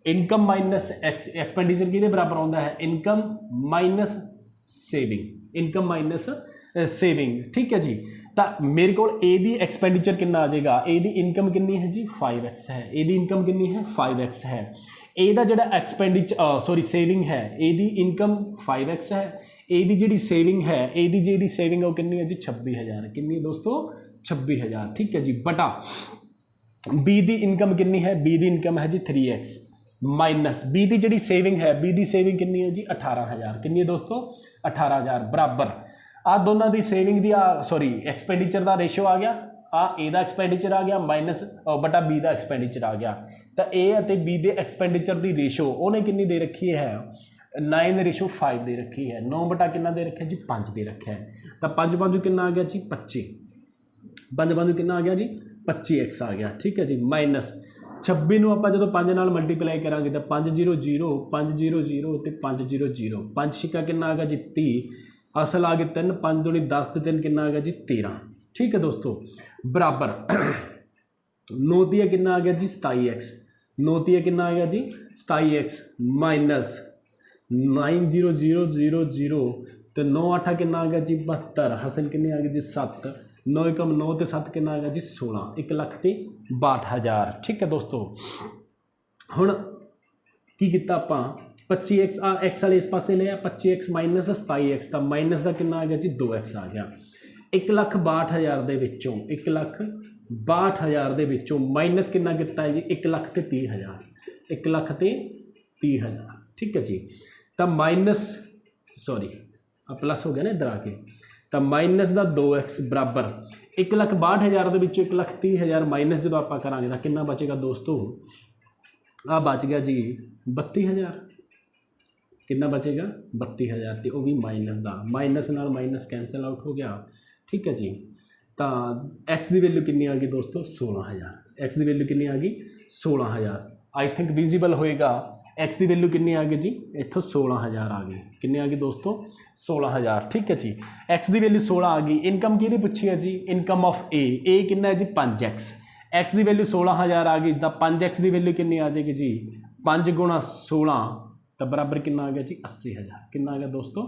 ਇਨਕਮ ਮਾਈਨਸ ਐਕਸਪੈਂਡੀਚਰ ਕਿਹਦੇ ਬਰਾਬਰ ਆਉਂਦਾ ਹੈ, income minus saving, income minus saving. ਠੀਕ ਹੈ ਜੀ, ਤਾਂ ਮੇਰੇ ਕੋਲ ਏ ਦੀ ਐਕਸਪੈਂਡੀਚਰ ਕਿੰਨਾ ਆ ਜਾਏਗਾ, ਏ ਦੀ ਇਨਕਮ ਕਿੰਨੀ ਹੈ ਜੀ 5x ਹੈ, ਇਹਦੀ ਇਨਕਮ ਕਿੰਨੀ ਹੈ 5x ਹੈ। ਏ ਦਾ ਜਿਹੜਾ ਐਕਸਪੈਂਡੀਚਰ ਸੇਵਿੰਗ ਹੈ, ਏ ਦੀ ਇਨਕਮ 5x ਹੈ, ਏ ਦੀ ਜਿਹੜੀ ਸੇਵਿੰਗ ਹੈ, ਏ ਦੀ ਜਿਹੜੀ ਸੇਵਿੰਗ ਉਹ ਕਿੰਨੀ ਹੈ ਜੀ 26,000, ਕਿੰਨੀ ਹੈ ਦੋਸਤੋ 26,000। ਠੀਕ ਹੈ ਜੀ, ਬਟਾ ਬੀ ਦੀ ਇਨਕਮ ਕਿੰਨੀ ਹੈ, ਬੀ ਦੀ ਇਨਕਮ ਹੈ ਜੀ 3x ਮਾਈਨਸ ਬੀ ਦੀ ਜਿਹੜੀ ਸੇਵਿੰਗ ਹੈ, ਬੀ ਦੀ ਸੇਵਿੰਗ ਕਿੰਨੀ ਹੈ ਜੀ 18,000, ਕਿੰਨੀ ਹੈ ਦੋਸਤੋ 18,000 ਬਰਾਬਰ ਆ ਦੋਨਾਂ ਦੀ ਸੇਵਿੰਗ ਦੀ ਐਕਸਪੈਂਡੀਚਰ ਦਾ ਰੇਸ਼ੋ ਆ ਗਿਆ, ਆ ਏ ਦਾ ਐਕਸਪੈਂਡੀਚਰ ਆ ਗਿਆ ਮਾਈਨਸ ਬਟਾ ਬੀ ਦਾ ਐਕਸਪੈਂਡੀਚਰ ਆ ਗਿਆ। ਤਾਂ ਏ ਅਤੇ ਬੀ ਦੇ ਐਕਸਪੈਂਡੀਚਰ ਦੀ ਰੇਸ਼ੋ ਉਹਨੇ ਕਿੰਨੀ ਦੇ ਰੱਖੀ ਹੈ 9:5 ਦੇ ਰੱਖੀ ਹੈ, 9 ਬਟਾ ਕਿੰਨਾ ਦੇ ਰੱਖਿਆ ਜੀ 5 ਦੇ ਰੱਖਿਆ ਹੈ। ਤਾਂ 5 ਕਿੰਨਾ ਆ ਗਿਆ ਜੀ 25, 5 ਕਿੰਨਾ ਆ ਗਿਆ ਜੀ 25x ਆ ਗਿਆ। ਠੀਕ ਹੈ ਜੀ, ਮਾਈਨਸ 26 ਨੂੰ ਆਪਾਂ ਜਦੋਂ 5 ਨਾਲ ਮਲਟੀਪਲਾਈ ਕਰਾਂਗੇ ਤਾਂ 500 500 ਤੇ 500, 5 ਛਿੱਕਾ ਕਿੰਨਾ ਆ ਗਿਆ ਜੀ 30, ਅਸਲ ਆ ਗਏ 3, 5 दूनी 10 ਤੇ 3 ਕਿੰਨਾ ਆ ਗਿਆ ਜੀ 13। ਠੀਕ ਹੈ ਦੋਸਤੋ, ਬਰਾਬਰ 9 ਤੀਆ ਕਿੰਨਾ ਆ ਗਿਆ ਜੀ 27x, 9 ਤੀਆ ਕਿੰਨਾ ਆ ਗਿਆ ਜੀ 27x ਮਾਈਨਸ 90000 ਤੇ 9 8 ਕਿੰਨਾ ਆ ਗਿਆ ਜੀ 72, ਹਸਲ ਕਿੰਨੀ ਆ ਗਈ ਜੀ 7, 9 × 9 ਤੇ 7 ਕਿੰਨਾ ਆ ਗਿਆ ਜੀ 16, 1,62,000। ਠੀਕ ਹੈ ਦੋਸਤੋ, ਹੁਣ ਕੀ ਕੀਤਾ ਆਪਾਂ 25x ਐਕਸ ਵਾਲੇ ਇਸ ਪਾਸੇ ਲਿਆ, 25x ਮਾਈਨਸ 27x, ਤਾਂ ਮਾਈਨਸ ਦਾ ਕਿੰਨਾ ਆ ਗਿਆ ਜੀ 2x ਆ ਗਿਆ। 1,62,000 ਦੇ ਵਿੱਚੋਂ 1,62,000 ਦੇ ਵਿੱਚੋਂ ਮਾਈਨਸ ਕਿੰਨਾ ਕੀਤਾ ਹੈ ਜੀ 1,30,000 1,30,000 ठीक है जी। तो माइनस सॉरी प्लस हो गया ना इधर आके तो माइनस का 2x बराबर 1,62,000 के 1,30,000 माइनस जो आप करांगे तो कितना बचेगा दोस्तों आ बच गया जी 32,000 कितना बचेगा 32,000 तो वह भी माइनस का माइनस नाल माइनस कैंसल आउट हो गया ठीक है जी। तो एक्स की वैल्यू कितनी आ गई दोस्तों 16,000 एक्स की वैल्यू कितनी आ गई 16,000 आई थिंक विजिबल होएगा। एक्स की वैल्यू कितनी आ गई जी इतों 16,000 आ गई कितनी आ गई दोस्तों 16,000 ठीक है जी। एक्स की वैल्यू 16 आ गई इनकम कि पूछी है जी इनकम ऑफ ए कितना है जी 5x एक्स की वैल्यू 16,000 आ गई तो 5x की वैल्यू कितनी आ जाएगी जी 5 गुणा 16 तो बराबर कितना आ गया जी 80,000 कितना आ गया दोस्तों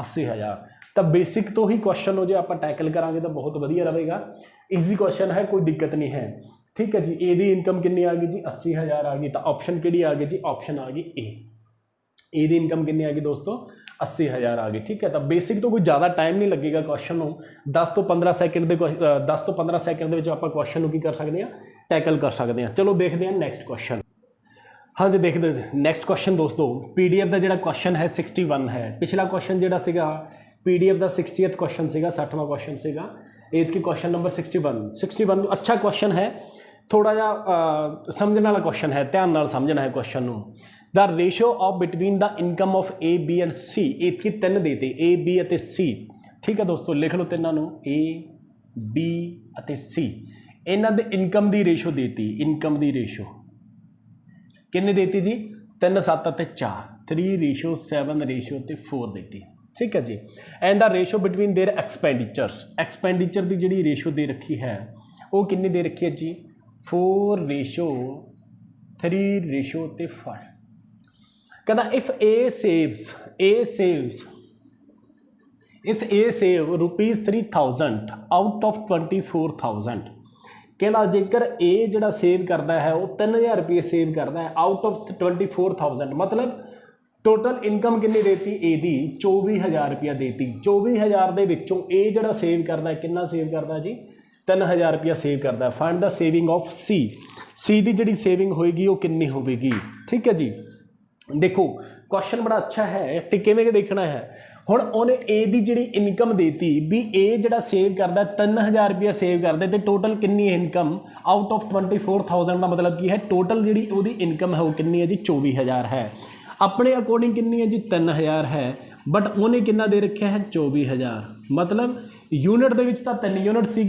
80,000। तो बेसिक तो ही क्वेश्चन हो जो आप टैकल करांगे तो बहुत वधिया रहेगा ईजी क्वेश्चन है कोई दिक्कत नहीं है ठीक है जी। ए दी इनकम कितनी आ गई जी 80,000 आ गई तो ऑप्शन कि आ गई जी ऑप्शन आ गई ए दी इनकम कितनी आ गई दोस्तों 80,000 आ गई ठीक है। तो बेसिक तो कोई ज़्यादा टाइम नहीं लगेगा क्वेश्चन को 10 तो 15 सैकेंड 10 तो 15 सैकेंड आप क्वेश्चन को कर सकते हैं टैकल कर सकते हैं। चलो देखते हैं नैक्सट क्वेश्चन। हाँ जी देखते नैक्सट क्वेश्चन दोस्तों PDF का जो क्वेश्चन है 61 है पिछला क्वेश्चन जोड़ा PDF का 60th क्वेश्चन से 60वां क्वेश्चन से एथ की क्वेश्चन नंबर 61 अच्छा क्वेश्चन है थोड़ा जा समझने वाला क्वेश्चन है ध्यान नाल समझना है question the ratio of between the income of A B and C एथ की 3 देते A B और C ठीक है दोस्तों लिख लो तिनों A B और C इन्हां दे इनकम की रेशो देती इनकम की रेशो किन्ने देती जी 3 7 और 4 3:7:4 देती ठीक है जी। And the ratio between their expenditure की जी रेशो दे रखी है वो किन्नी दे रखी है जी 4:3:5 कहना if A save ₹3,000 out of 24,000 कहना जेकर ए जड़ा सेव करता है वो 3,000 रुपये सेव करता है आउट ऑफ 24,000 मतलब टोटल इनकम कितनी देती ए दी 24,000 रुपया देती 24,000 के विचों ए जड़ा सेव करता है कितना सेव करता है जी 3,000 रुपया सेव करता है। फाइंड द सेविंग ऑफ सी की जी सेविंग होएगी वो कितनी होगी ठीक है जी। देखो क्वेश्चन बड़ा अच्छा है तो किवें देखना है हुण उन्हें ए की जी इनकम देती भी ए जड़ा सेव करता 3,000 रुपया सेव करता तो टोटल कितनी इनकम आउट ऑफ 24,000 का मतलब की है टोटल जी वो इनकम है वो कितनी है जी 24,000 है अपने अकॉर्डिंग कितनी है जी 3,000 है बट उन्हें कितना दे रखा है 24,000 मतलब यूनिट के 3 यूनिट सी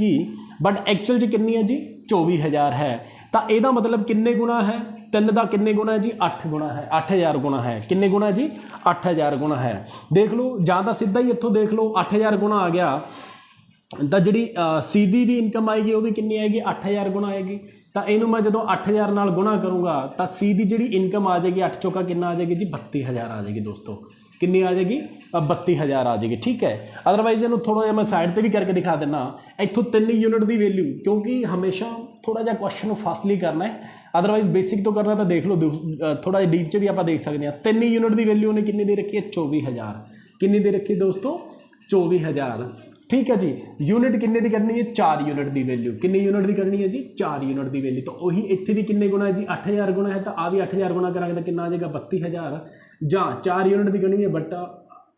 बट एक्चुअल जी कितनी है जी 24,000 है तो यदा मतलब किन्ने गुणा है 3 का किन्ने गुणा है जी 8 गुणा है 8,000 गुणा है किन्ने गुणा जी 8,000 गुणा है। देख लो ਜਾਂ ਤਾਂ सीधा ही इतों देख लो 8,000 गुणा आ गया तो जी सी दी भी इनकम आएगी वो भी कितनी आएगी 8,000 गुणा आएगी तो इनू मैं जो 8,000 नाल गुणा करूँगा तो सी दी जी इनकम आ जाएगी 8 चौका कितना आ जाएगी जी 32,000 आ जाएगी दोस्तों कितनी आ जाएगी 32,000 आ जाएगी ठीक है। अदरवाइज इन्हू थोड़ा जिहा मैं साइड पर भी करके दिखा देना इतों 3 यूनिट की वैल्यू क्योंकि हमेशा थोड़ा जिहा क्वेश्चन फास्टली करना है अदरवाइज बेसिक तो करना तो देख लो थोड़ा जिहा डीप च भी आप देख सकते हैं 3 यूनिट की वैल्यू उन्हें कितनी दे रखी है 24,000 कितनी दे रखी दोस्तों 24,000 ठीक है जी। यूनिट कितने की करनी है 4 यूनिट की वैल्यू कितनी यूनिट की करनी है जी 4 यूनिट की वैल्यू तो वही इतने भी कितने गुणा है जी 8,000 गुणा है तो आ भी 8,000 गुणा करा तो कितना आ जाएगा 32,000 ਜਾਂ 4 यूनिट की करनी है बटा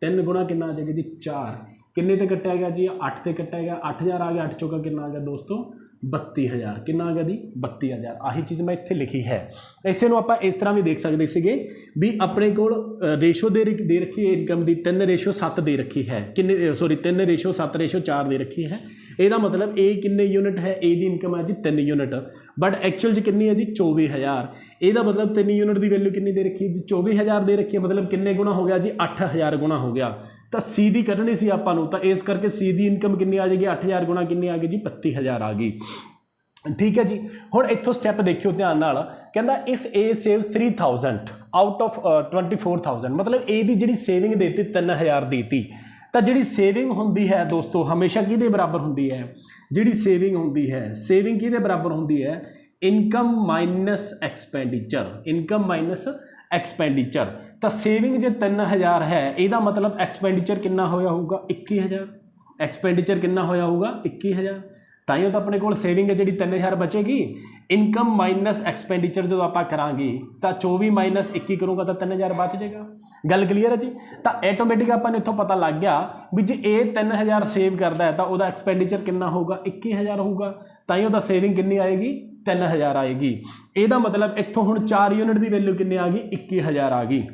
3 गुणा कितना आ जाएगा जी 4 किन्ने ते कट्टिया गया जी 8 ते कट्टिया गया 8,000 आ गया 8 चौका कितना आ गया दोस्तों 32,000 कितना आ गया जी 32,000 आही चीज़ मैं इत्थे लिखी है। इसे नूं आपां इस तरह भी देख सकते सीगे भी अपने कोल रेशो दे रखी है इनकम की 3:7 दे रखी है किन्ने सॉरी 3:7:4 दे रखी है ਇਹਦਾ मतलब ए किन्ने यूनिट है ए की इनकम है जी 3 यूनिट बट एक्चुअल च कितनी है जी 24,000 ਇਹਦਾ मतलब 3 यूनिट की वैल्यू कितनी दे रखी है जी 24,000 दे रखी है मतलब किन्ने गुणा हो गया जी 8,000 गुणा हो गया तो सी दी कढ़नी सी आपां नूं तो इस करके सी दी इनकम कितनी आ जाएगी 8,000 गुणा कितनी आ गई जी 32,000 आ गई ठीक है जी। हुण इत्थों स्टैप देखियो ध्यान नाल कहंदा if A saves 3,000 out of 24,000 मतलब ए दी जिहड़ी सेविंग देती 3,000 देती तो जिहड़ी सेविंग हुंदी है दोस्तों हमेशा किहदे बराबर हुंदी है जिहड़ी सेविंग हुंदी है सेविंग किहदे बराबर हुंदी है इनकम माइनस एक्सपेंडिचर तो सेविंग जो 3,000 है ਇਹਦਾ मतलब एक्सपेंडिचर कितना होया होगा 21,000 एक्सपेंडिचर कितना होया होगा 21,000। ताइयों तो अपने को सेविंग है जी 3,000 बचेगी। इनकम माइनस एक्सपेंडिचर जो आप करांगे तो 24 माइनस 21 करूँगा तो 3,000 बच जाएगा। गल क्लीयर है जी। तो ऐटोमैटिक अपन इतों पता लग गया भी जे ये 3,000 सेव करता है तो वह एक्सपेंडिचर कितना होगा 21,000 होगा। ताइयों तो सेविंग कितनी आएगी 3,000 आएगी। यदा मतलब इतों हुण 4 यूनिट की वैल्यू कितनी आ गई 21,000 आ गई।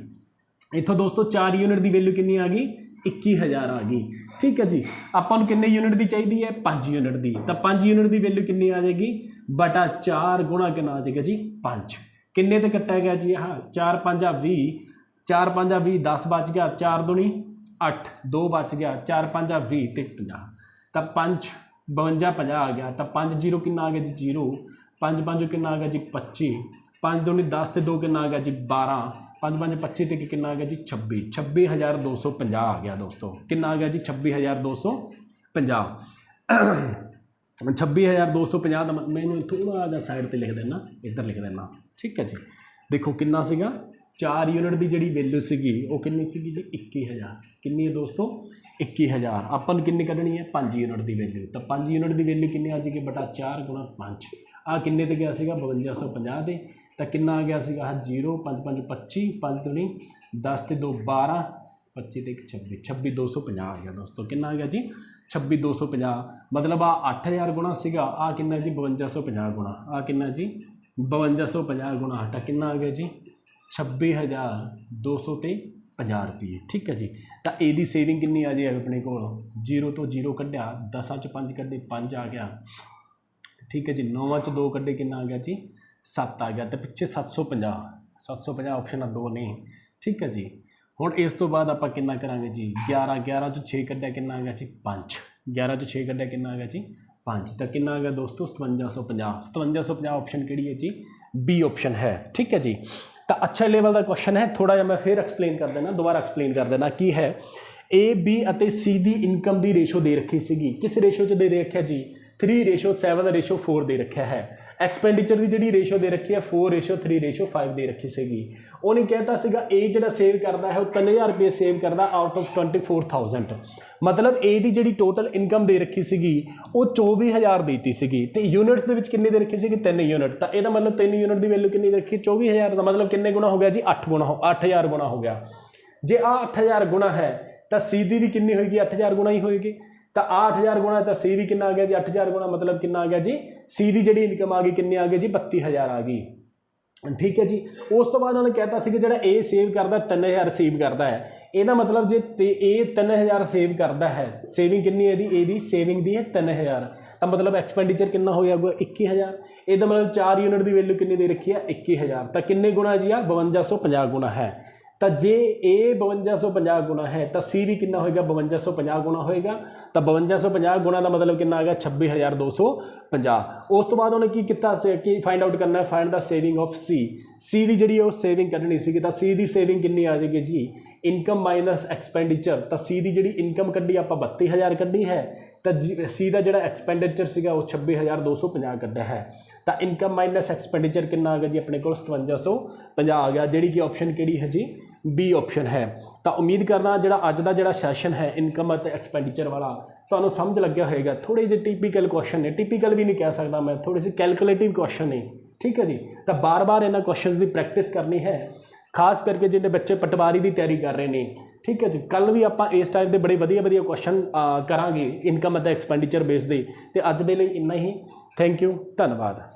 इतों दोस्तों 4 यूनिट की वैल्यू कितनी आ गई 21,000 आ गई। ठीक है जी। आपां नूं कितने यूनिट की चाहिए है 5 यूनिट की। तो 5 यूनिट की वैल्यू कितनी आ जाएगी बटा 4 गुणा कितना आ जाएगा जी 5। किन्ने ते कट्टा गया जी हाँ 4 5 20, 4 5 20 10 बच गया, 4 दूनी 8, 2 बच गया, 4 5 20 ते 50। तो 5 52 50 आ गया। तो 5 जीरो कितना आ गया जी 0, 5 5 कितना आ गया जी 25, 5 दूनी 10 ते 2 कितना आ गया जी 12, 5 5 25 ते कितना आ गया जी 26, 26,250 आ गया दोस्तों। कितना आ गया जी 26,250। 26,250 का मैं इन्हूं थोड़ा जिहा साइड पर लिख देना, इधर लिख देना। ठीक है जी। देखो कितना सीगा 4 यूनिट की जी वैल्यू सीगी वो कितनी सीगी जी 21,000। कितनी है दोस्तों 21,000। अपन कितनी कढ़नी है 5 यूनिट की वैल्यू। तो 5 यूनिट की वैल्यू कितनी आ जाएगी बटा 4 गुणा 5। आ किन्ने ते गया सीगा 5250 दे। तो कितना आ गया सीगा 0 5 5 25, 5 दूनी 10 ते 2 12, 25 ते 26, 26,250 आ गया दोस्तों। कितना आ गया जी 26,250। मतलब आ 8,000 गुणा सीगा, आ कितना जी 5250 गुणा, आ कितना जी 5250 गुणा। तो कितना आ गया जी 26,250 रुपये। ठीक है जी। तो यदी सेविंग कितनी आ जाए अपने को 0 तो 0 कढ़िया, 10 च 5 कढ़े 5 आ गया। ठीक है जी। 9 च 2 कढ़े कितना आ गया जी 7 आ गया। तो पिछे 750 ऑप्शन 2 ने। ठीक है जी। हुण इस तो बाद आपां कितना करांगे जी 11 च 6 कढ़िया कितना आ गया जी 5, 11 च 6 कढ़िया कितना आ गया जी 5। तो कितना आ गया दोस्तों 5750। 5750 ऑप्शन किहड़ी है जी बी ऑप्शन है। ठीक है जी। तो अच्छा लेवल का क्वेश्चन है। थोड़ा जिहा मैं फिर एक्सप्लेन कर देना, दोबारा एक्सप्लेन कर देना की है। ए बी और सी की इनकम की रेशो दे रखी सी, किस रेशो च दे रखा जी 3:7:4 दे रखा है। एक्सपेंडिचर की जी रेशो दे रखी है 4:3:5 दे रखी सी। उन्हें कहता सीगा ए जो सेव करता है वो 3,000 रुपये सेव करता आउट ऑफ 24,000। मतलब ए की जी टोटल इनकम दे रखी सी वो 24,000 देती सी। तो यूनिट्स के कितनी दे रखी सी 3 यूनिट। तो यह मतलब 3 यूनिट की वैल्यू कितनी दे रखी 24,000 का मतलब कितने गुणा हो गया जी 8,000 गुणा हो गया। जे आ 8,000 गुणा है तो सी दी भी कितनी होगी 8,000 गुणा ही होएगी। तो 8,000 गुणा तो सी भी कितना आ गया जी 8,000 गुणा मतलब कितना आ गया जी सी की जी इनकम आ गई कितनी आ गई जी 32,000 आ गई। ठीक है जी। उस तो बाद उन्होंने कहता सी कि जो ए सेव करता 3,000 सेव करता है, यदा मतलब जे ए 3,000 सेव करता है, सेविंग कितनी है दी सेविंग दी है 3,000। तो मतलब एक्सपेंडिचर कितना हो जाएगा 21,000। यदा मतलब 4 यूनिट की वैल्यू कितनी दे रखी है 21,000। तो किन्ने गुणा जी 5250 गुणा है। तो जे ए 5250 गुणा है तो सी भी कितना होएगा 5250 गुणा होएगा। तो 5250 गुणा का मतलब कितना आ गया 26,250। उस तो बाद उन्हें की किया कि फाइंड आउट करना है फाइंड द सेविंग ऑफ सी की जी सेविंग करनी सी। तो सी की सेविंग कितनी आ जाएगी जी इनकम माइनस एक्सपेंडिचर। तो सी की जी इनकम कढ़ी आप 32,000 कढ़ी है। तो सी का जो एक्सपेंडिचर से वो 26,250 कढ़ा है। तो इनकम माइनस एक्सपेंडिचर कितना आ गया जी अपने को 5750 आ गया। जी की ऑप्शन किहड़ी है जी बी ऑप्शन है। तो उम्मीद करना जो अज का जो सैशन है इनकम और एक्सपेंडिचर वाला तो समझ लग्या होगा। थोड़े जे टिपिकल क्वेश्चन ने, टिपिकल भी नहीं कह सकता मैं, थोड़ी सी कैलकुलेटिव क्वेश्चन ने। ठीक है जी। तो बार बार इन्होंने क्वेश्चन की प्रैक्टिस करनी है, खास करके जिन्हें बच्चे पटवारी की तैयारी कर रहे हैं। ठीक है जी। कल भी आप इस टाइप के बड़े वधिया क्वेश्चन करांगे इनकम और एक्सपेंडिचर बेस दे। तो अज दे लई इन्ना ही। थैंक यू, धन्यवाद।